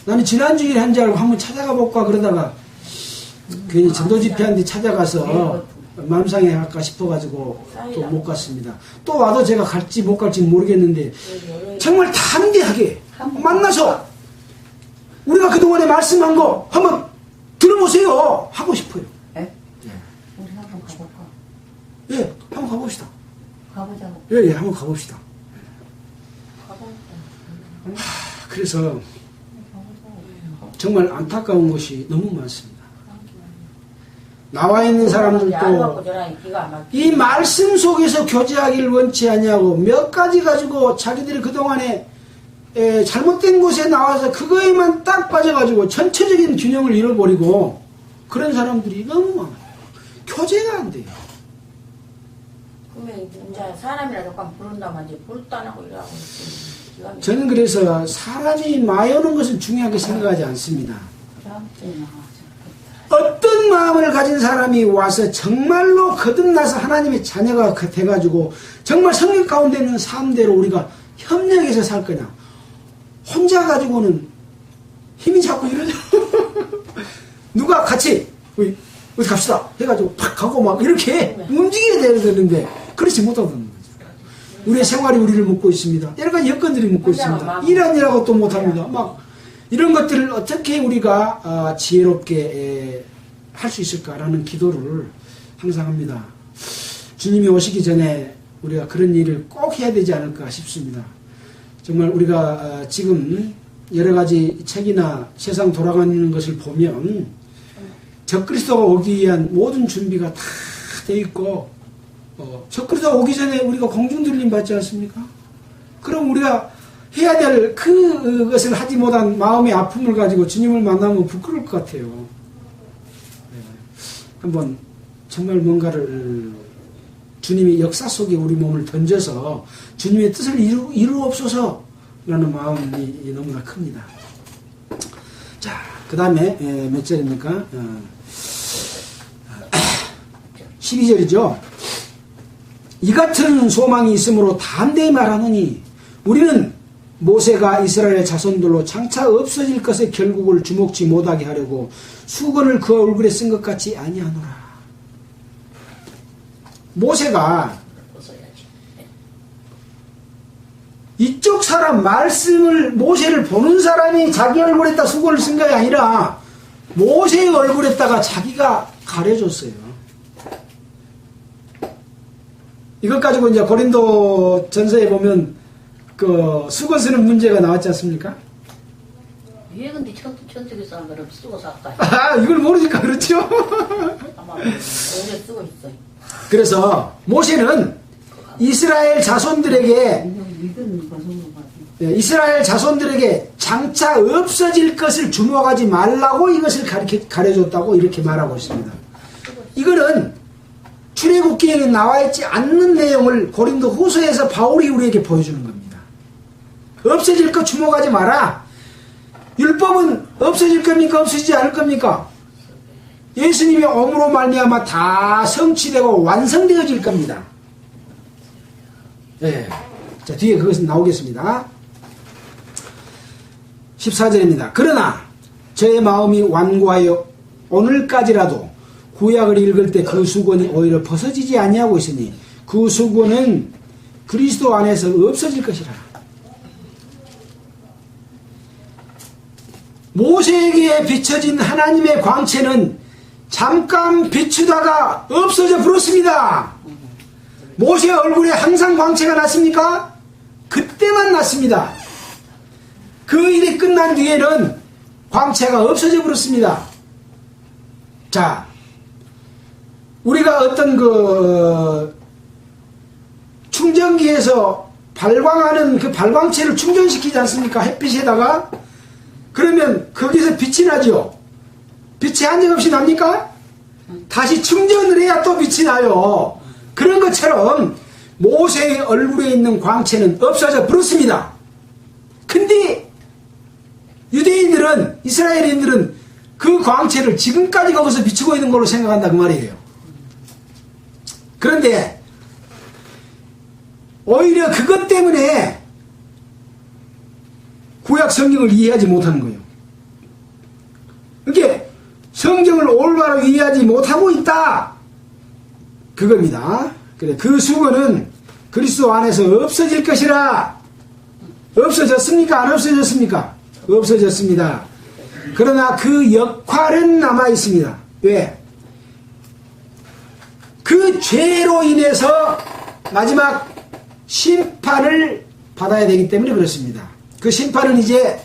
나는 지난주에 한 줄 알고 한번 찾아가 볼까 그러다가 괜히 전도집회한테 찾아가서 마음 상해할까 싶어가지고 또 못 갔습니다. 또 와도 제가 갈지 못 갈지 모르겠는데 정말 담대하게 만나서 우리가 그동안에 말씀한 거 한번 들어보세요 하고 싶어요. 네? 우리 한번 가볼까? 예, 한번 가봅시다. 가보자고. 예, 한번 가봅시다. 그래서 정말 안타까운 것이 너무 많습니다. 나와 있는 사람들도 이 말씀 속에서 교제하기를 원치 않냐고 몇 가지 가지고 자기들이 그동안에 잘못된 곳에 나와서 그거에만 딱 빠져가지고 전체적인 균형을 잃어버리고 그런 사람들이 너무 많아요. 교제가 안 돼요. 그러면 이제 사람이라도 깜 부른다면 이제 부르도 안 하고 이러고 저는 그래서 사람이 마여는 것은 중요하게 생각하지 않습니다. 어떤 마음을 가진 사람이 와서 정말로 거듭나서 하나님의 자녀가 돼가지고 정말 성령 가운데 있는 삶대로 우리가 협력해서 살 거냐. 혼자 가지고는 힘이 자꾸 이러죠. 누가 같이 어디 갑시다 해가지고 팍 가고 막 이렇게 움직여야 되는데 그렇지 못하는 거죠. 우리의 생활이 우리를 묶고 있습니다. 여러 가지 여건들이 묶고 있습니다. 일하느라고 또 못합니다. 막 이런 것들을 어떻게 우리가 지혜롭게 할 수 있을까라는 기도를 항상 합니다. 주님이 오시기 전에 우리가 그런 일을 꼭 해야 되지 않을까 싶습니다. 정말 우리가 지금 여러 가지 책이나 세상 돌아가는 것을 보면 적그리스도가 오기 위한 모든 준비가 다 되어 있고 저 그러다 오기 전에 우리가 공중들림 받지 않습니까? 그럼 우리가 해야 될 그것을 하지 못한 마음의 아픔을 가지고 주님을 만나면 부끄러울 것 같아요. 한번 정말 뭔가를 주님의 역사 속에 우리 몸을 던져서 주님의 뜻을 이루옵소서라는 마음이 너무나 큽니다. 자, 그 다음에 몇 절입니까? 12절이죠. 이 같은 소망이 있으므로 담대히 말하노니 우리는 모세가 이스라엘 자손들로 장차 없어질 것의 결국을 주목지 못하게 하려고 수건을 그 얼굴에 쓴 것 같이 아니하노라. 모세가 이쪽 사람 말씀을 모세를 보는 사람이 자기 얼굴에다 수건을 쓴 게 아니라 모세의 얼굴에다가 자기가 가려줬어요. 이것 가지고 이제 고린도 전서에 보면 그 수건 쓰는 문제가 나왔지 않습니까? 왜 근데 천쪽에 사는 거를 쓰고 살까? 아, 이걸 모르니까 그렇죠. 아마 오래 쓰고 있어. 그래서 모세는 이스라엘 자손들에게 장차 없어질 것을 주목하지 말라고 이것을 가르쳐줬다고 이렇게 말하고 있습니다. 이거는 출애굽기에는 나와있지 않는 내용을 고린도 후서에서 바울이 우리에게 보여주는 겁니다. 없어질 것 주목하지 마라. 율법은 없어질 겁니까? 없어지지 않을 겁니까? 예수님의 오므로 말미암아 다 성취되고 완성되어질 겁니다. 네. 자, 뒤에 그것은 나오겠습니다. 14절입니다. 그러나 저의 마음이 완고하여 오늘까지라도 구약을 읽을 때 그 수건이 오히려 벗어지지 아니하고 있으니 그 수건은 그리스도 안에서 없어질 것이라. 모세에게 비춰진 하나님의 광채는 잠깐 비추다가 없어져 버렸습니다. 모세 얼굴에 항상 광채가 났습니까? 그때만 났습니다. 그 일이 끝난 뒤에는 광채가 없어져 버렸습니다. 자, 우리가 어떤 충전기에서 발광하는 그 발광체를 충전시키지 않습니까? 햇빛에다가. 그러면 거기서 빛이 나죠. 빛이 한정없이 납니까? 다시 충전을 해야 또 빛이 나요. 그런 것처럼 모세의 얼굴에 있는 광채는 없어져 버렸습니다. 근데 유대인들은, 이스라엘인들은 그 광채를 지금까지 거기서 비추고 있는 걸로 생각한다 그 말이에요. 그런데 오히려 그것 때문에 구약 성경을 이해하지 못하는 거예요. 그러니까 성경을 올바로 이해하지 못하고 있다 그겁니다. 그래, 그 수건은 그리스도 안에서 없어질 것이라. 없어졌습니까? 안 없어졌습니까? 없어졌습니다. 그러나 그 역할은 남아 있습니다. 왜? 그 죄로 인해서 마지막 심판을 받아야 되기 때문에 그렇습니다. 그 심판은 이제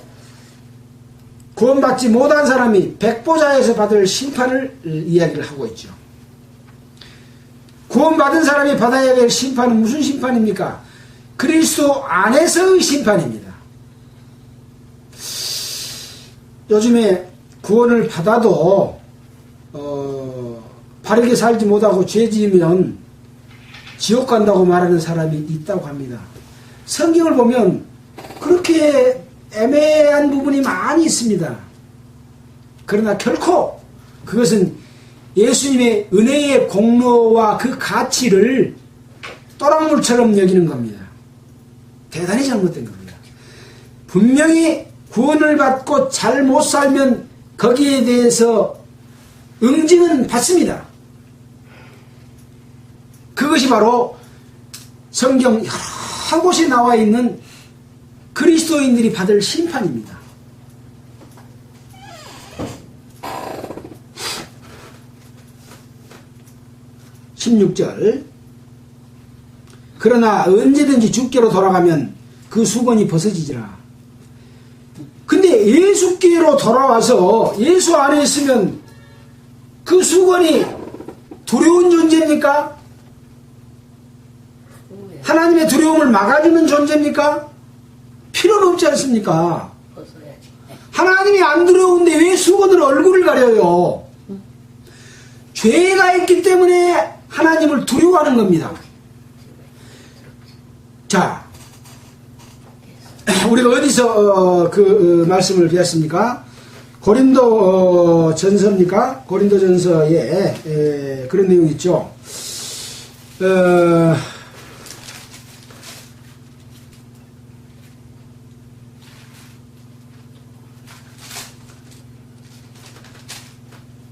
구원받지 못한 사람이 백보자에서 받을 심판을 이야기를 하고 있죠. 구원받은 사람이 받아야 될 심판은 무슨 심판입니까? 그리스도 안에서의 심판입니다. 요즘에 구원을 받아도 바르게 살지 못하고 죄 지으면 지옥 간다고 말하는 사람이 있다고 합니다. 성경을 보면 그렇게 애매한 부분이 많이 있습니다. 그러나 결코 그것은 예수님의 은혜의 공로와 그 가치를 또랑물처럼 여기는 겁니다. 대단히 잘못된 겁니다. 분명히 구원을 받고 잘 못 살면 거기에 대해서 응징은 받습니다. 그것이 바로 성경 여러 곳에 나와 있는 그리스도인들이 받을 심판입니다. (16절) 그러나 언제든지 주께로 돌아가면 그 수건이 벗어지지라. 근데 예수께로 돌아와서 예수 안에 있으면 그 수건이 두려운 존재입니까? 하나님의 두려움을 막아주는 존재입니까? 필요는 없지 않습니까? 벗어야지. 하나님이 안 두려운데 왜 수건으로 얼굴을 가려요? 죄가 있기 때문에 하나님을 두려워하는 겁니다. 자, 우리가 어디서 그 말씀을 배웠습니까? 고린도 전서입니까? 고린도 전서에 그런 내용이 있죠.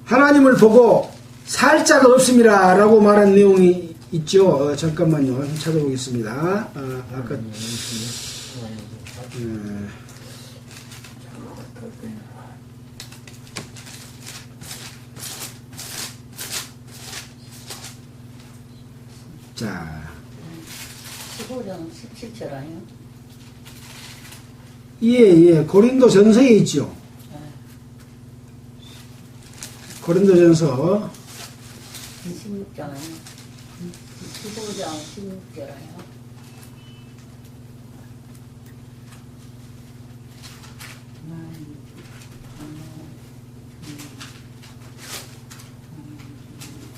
하나님을 보고 살 자가 없음이라 라고 말한 내용이 있죠. 잠깐만요. 찾아보겠습니다. 아까 자, 15장 17절 아니요? 예, 고린도 전서에 있죠. 고린도 전서 16장 아니요? 15장 16절 아니요?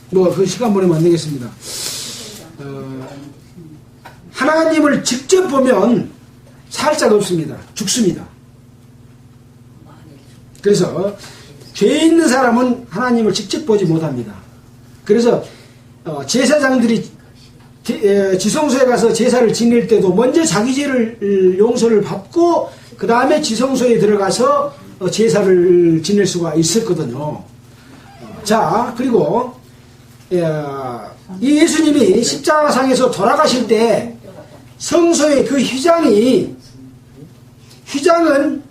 뭐 그 시간 보내면 안 되겠습니다. 하나님을 직접 보면 살 자가 없습니다. 죽습니다. 그래서 죄 있는 사람은 하나님을 직접 보지 못합니다. 그래서 제사장들이 지성소에 가서 제사를 지낼 때도 먼저 자기 죄를 용서를 받고 그 다음에 지성소에 들어가서 제사를 지낼 수가 있었거든요. 자, 그리고 이 예수님이 십자가상에서 돌아가실 때 성소의 그 휘장은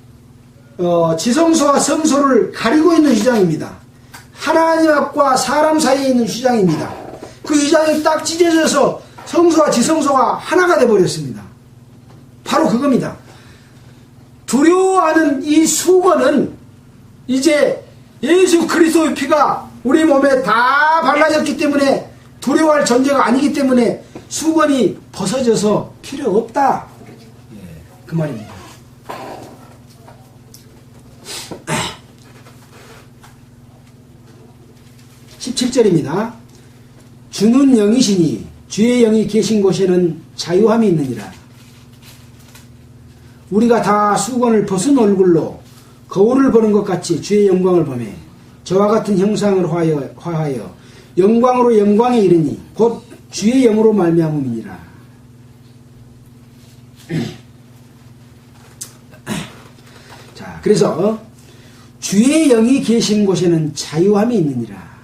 지성소와 성소를 가리고 있는 휘장입니다. 하나님 앞과 사람 사이에 있는 휘장입니다. 그 휘장이 딱 찢어져서 성소와 지성소가 하나가 되어버렸습니다. 바로 그겁니다. 두려워하는 이 수건은 이제 예수 그리스도의 피가 우리 몸에 다 발라졌기 때문에 두려워할 존재가 아니기 때문에 수건이 벗어져서 필요 없다. 그 말입니다. 17절입니다. 주는 영이시니 주의 영이 계신 곳에는 자유함이 있느니라. 우리가 다 수건을 벗은 얼굴로 거울을 보는 것 같이 주의 영광을 보매 저와 같은 형상을 화하여 영광으로 영광에 이르니 곧 주의 영으로 말미암음이니라. 자, 그래서 주의 영이 계신 곳에는 자유함이 있느니라.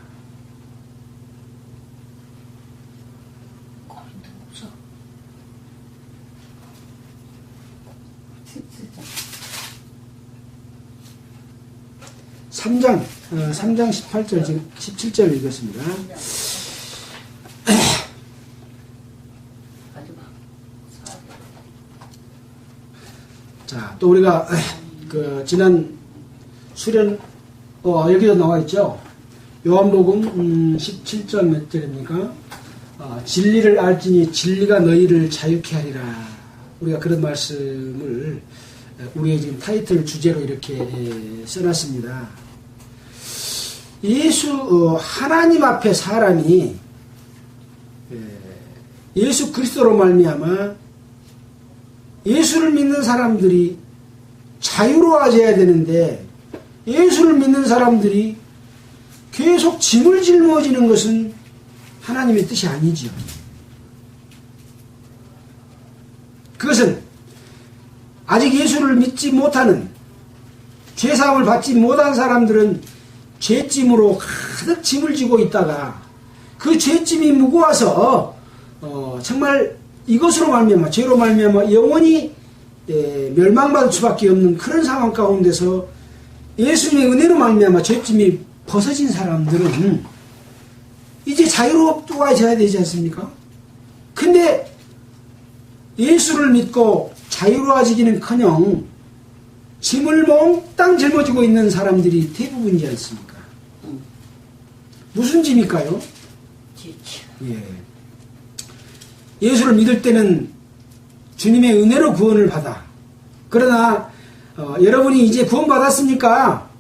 삼장 18절, 지금 17절 읽었습니다. 자, 또 우리가 지난 수련 여기도 나와 있죠. 요한복음 17절 몇 절입니까? 진리를 알지니 진리가 너희를 자유케 하리라. 우리가 그런 말씀을 우리의 지금 타이틀 주제로 이렇게 써놨습니다. 하나님 앞에 사람이 예수 그리스도로 말미암아 예수를 믿는 사람들이 자유로워져야 되는데 예수를 믿는 사람들이 계속 짐을 짊어지는 것은 하나님의 뜻이 아니죠. 그것은 아직 예수를 믿지 못하는 죄사함을 받지 못한 사람들은 죄짐으로 가득 짐을 지고 있다가 그 죄짐이 무거워서 정말 이것으로 말미암아 죄로 말미암아 영원히 멸망받을 수밖에 없는 그런 상황 가운데서 예수님의 은혜로 말미암아 죄짐이 벗어진 사람들은 이제 자유로워져야 되지 않습니까? 근데 예수를 믿고 자유로워지기는커녕 짐을 몽땅 짊어지고 있는 사람들이 대부분이지 않습니까? 무슨 짐일까요? 지치. 예. 예수를 믿을 때는 주님의 은혜로 구원을 받아. 그러나 여러분이 이제 구원받았으니까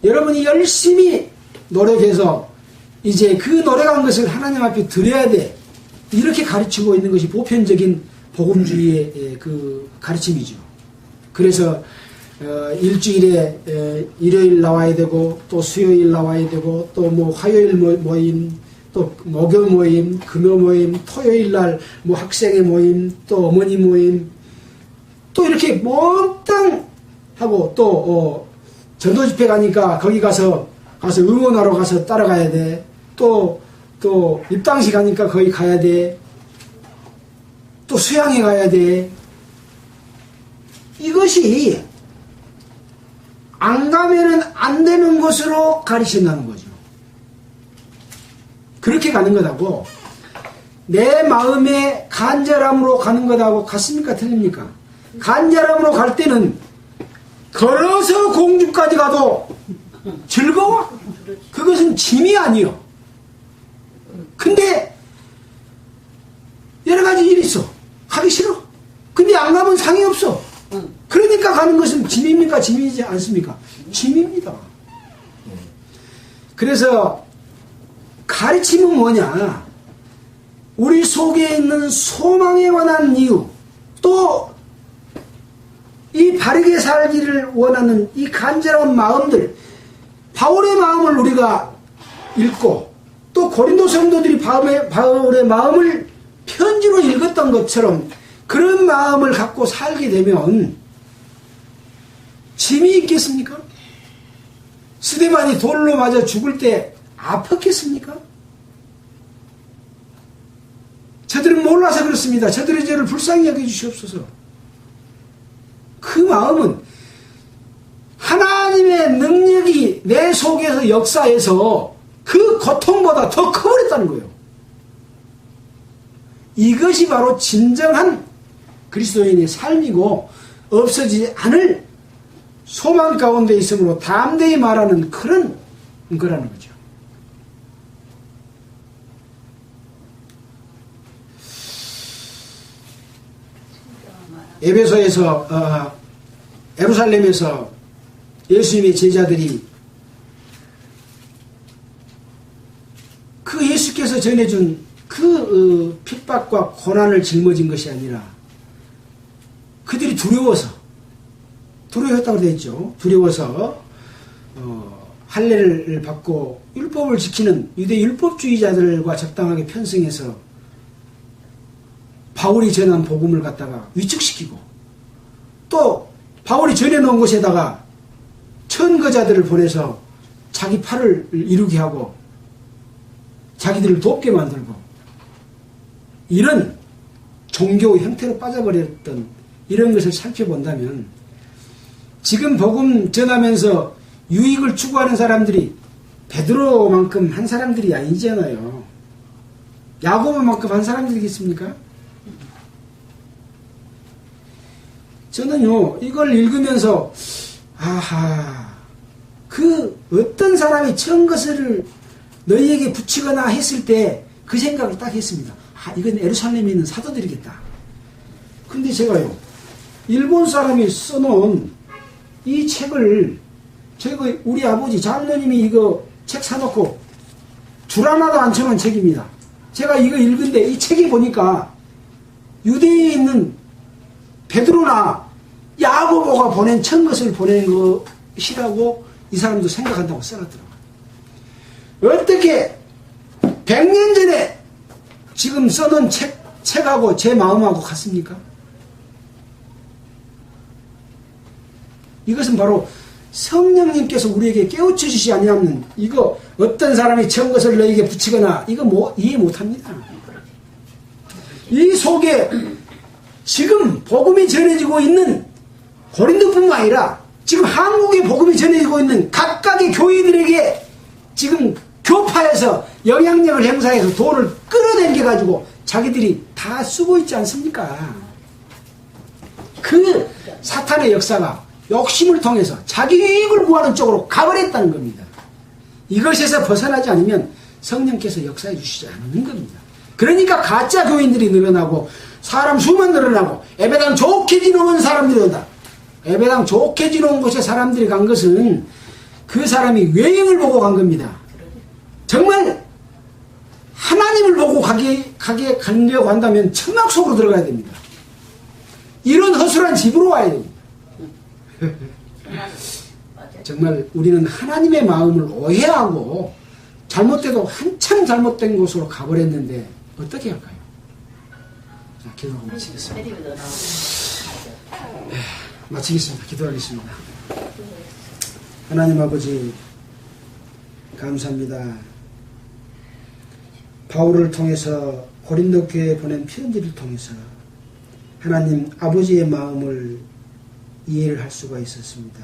여러분이 열심히 노력해서 이제 그 노력한 것을 하나님 앞에 드려야 돼. 이렇게 가르치고 있는 것이 보편적인 복음주의의 그 가르침이죠. 그래서 일주일에 일요일 나와야 되고 또 수요일 나와야 되고 또 뭐 화요일 모임 또 목요 모임 금요 모임 토요일 날 뭐 학생의 모임 또 어머니 모임 또 이렇게 몽땅 하고 또 전도 집회 가니까 거기 가서 응원하러 가서 따라가야 돼. 또 입당식 가니까 거기 가야 돼. 또 수양회 가야 돼. 이것이 안 가면은 안 되는 것으로 가르친다는 거죠. 그렇게 가는 것하고 내 마음의 간절함으로 가는 것하고 같습니까? 틀립니까? 간절함으로 갈 때는 걸어서 공주까지 가도 즐거워? 그것은 짐이 아니요. 근데 여러 가지 일이 있어. 가기 싫어. 근데 안 가면 상이 없어. 그러니까 가는 것은 짐입니까? 짐이지 않습니까? 짐입니다. 그래서 가르침은 뭐냐? 우리 속에 있는 소망에 관한 이유, 또 이 바르게 살기를 원하는 이 간절한 마음들, 바울의 마음을 우리가 읽고 또 고린도 성도들이 바울의 마음을 편지로 읽었던 것처럼 그런 마음을 갖고 살게 되면 짐이 있겠습니까? 스데반이 돌로 맞아 죽을 때 아팠겠습니까? 저들은 몰라서 그렇습니다. 저들의 죄를 불쌍히 여겨주시옵소서. 그 마음은 하나님의 능력이 내 속에서 역사해서 그 고통보다 더 커버렸다는 거예요. 이것이 바로 진정한 그리스도인의 삶이고 없어지지 않을 소망 가운데 있으므로 담대히 말하는 그런 거라는 거죠. 에베소에서 예루살렘에서 예수님의 제자들이 그 예수께서 전해준 그 핍박과 고난을 짊어진 것이 아니라 그들이 두려워했다고 되어 있죠. 두려워서 할례를 받고 율법을 지키는 유대 율법주의자들과 적당하게 편승해서 바울이 전한 복음을 갖다가 위축시키고 또 바울이 전해놓은 곳에다가 천거자들을 보내서 자기 팔을 이루게 하고 자기들을 돕게 만들고 이런 종교 형태로 빠져버렸던 이런 것을 살펴본다면 지금 복음 전하면서 유익을 추구하는 사람들이 베드로만큼 한 사람들이 아니잖아요. 야고보만큼 한 사람들이겠습니까? 저는요, 이걸 읽으면서, 그 어떤 사람이 천것을 너희에게 붙이거나 했을 때 그 생각을 딱 했습니다. 이건 예루살렘에 있는 사도들이겠다. 근데 제가요, 일본 사람이 써놓은 이 책을, 우리 아버지 장로님이 이거 책 사놓고 줄 하나도 안 쳐놓은 책입니다. 제가 이거 읽은데 이 책에 보니까 유대에 있는 베드로나 야고보가 보낸 천것을 보낸 것이라고 이 사람도 생각한다고 써놨더라고요. 어떻게 100년 전에 지금 써놓은 책하고 제 마음하고 같습니까? 이것은 바로 성령님께서 우리에게 깨우쳐 주시지 아니하면 이거 어떤 사람이 천것을 너에게 붙이거나 이거 이해 못합니다. 이 속에 지금 복음이 전해지고 있는 고린도뿐만 아니라 지금 한국에 복음이 전해지고 있는 각각의 교회들에게 지금 교파에서 영향력을 행사해서 돈을 끌어당겨가지고 자기들이 다 쓰고 있지 않습니까? 그 사탄의 역사가 욕심을 통해서 자기 이익을 구하는 쪽으로 가버렸다는 겁니다. 이것에서 벗어나지 않으면 성령께서 역사해 주시지 않는 겁니다. 그러니까 가짜 교인들이 늘어나고 사람 수만 늘어나고 예배당 좋게 지놓은 사람들이 온다. 예배당 좋게 지놓은 곳에 사람들이 간 것은 그 사람이 외형을 보고 간 겁니다. 정말 하나님을 보고 가려고 한다면 천막 속으로 들어가야 됩니다. 이런 허술한 집으로 와야 됩니다. 정말 우리는 하나님의 마음을 오해하고 잘못돼도 한참 잘못된 곳으로 가버렸는데 어떻게 할까요? 자, 기도하고 마치겠습니다. 마치겠습니다. 기도하겠습니다. 하나님 아버지 감사합니다. 바울을 통해서 고린도 교회에 보낸 편지를 통해서 하나님 아버지의 마음을 이해를 할 수가 있었습니다.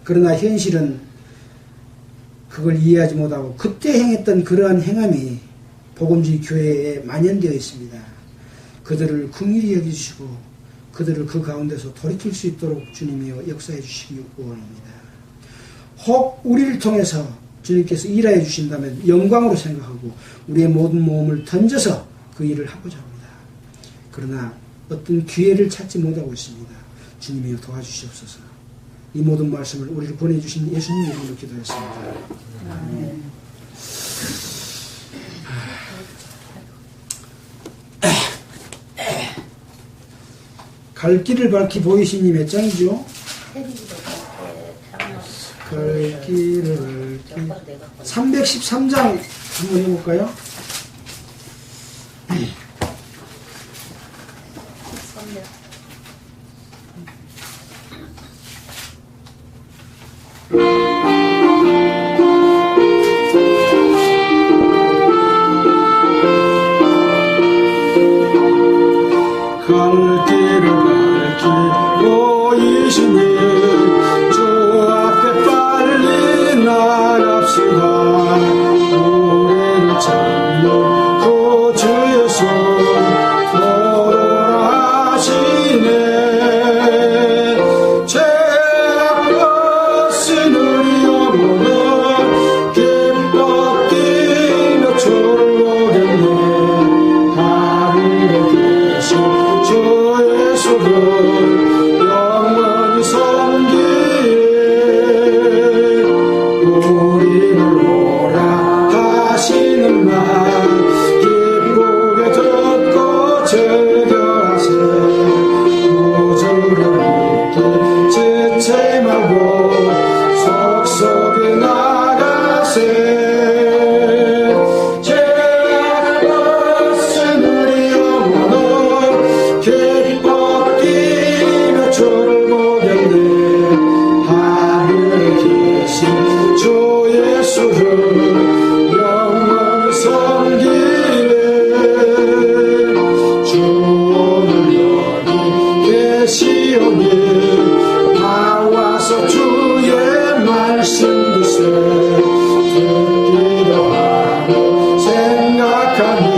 그러나 현실은 그걸 이해하지 못하고 그때 행했던 그러한 행함이 복음주의 교회에 만연되어 있습니다. 그들을 긍휼히 여기시고 그들을 그 가운데서 돌이킬 수 있도록 주님이여 역사해 주시기 원합니다. 혹 우리를 통해서 주님께서 일하여 주신다면 영광으로 생각하고 우리의 모든 몸을 던져서 그 일을 하고자 합니다. 그러나 어떤 기회를 찾지 못하고 있습니다. 주님이여 도와주시옵소서. 이 모든 말씀을 우리를 보내주신 예수님 이름으로 기도했습니다. 아멘. 갈 길을 밝히 보이시니 몇 장이죠? 갈 길을 밝히 313장 한번 해볼까요? 갈 길을 밝히 보이시니 주 앞에 빨리 나갑시다. 우리를 찾는 구주 예수 오라 하시네. 죄악 없인 우리 영혼은 기뻐 뛰며 주를 보겠네. 하늘에 계신 주 예수를 영원히 섬기에 우리를 오라 하시는 말 기쁘게 듣고 즐겨하세. 구주를 믿기 지체 말고 속속히 나가세. 주를 보겠네. 하늘에 계신 주 예수를 영원히 섬기네. 주 오늘 여기 계시오니 나와서 주의 말씀 듣세. 듣기도 하고 생각하니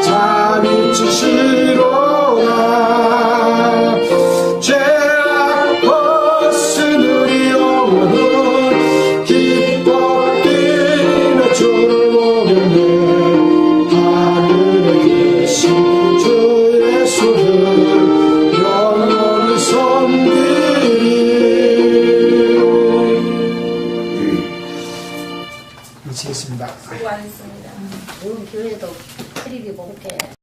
잠이 치시로다. 죄악 벗은 우리 영혼은 기뻐 뛰며 주를 보겠네. 하늘에 계신 주 예수를 영원히 섬기리. 마치겠습니다. 수고하셨습니다. 우리 교회도 테레비 보게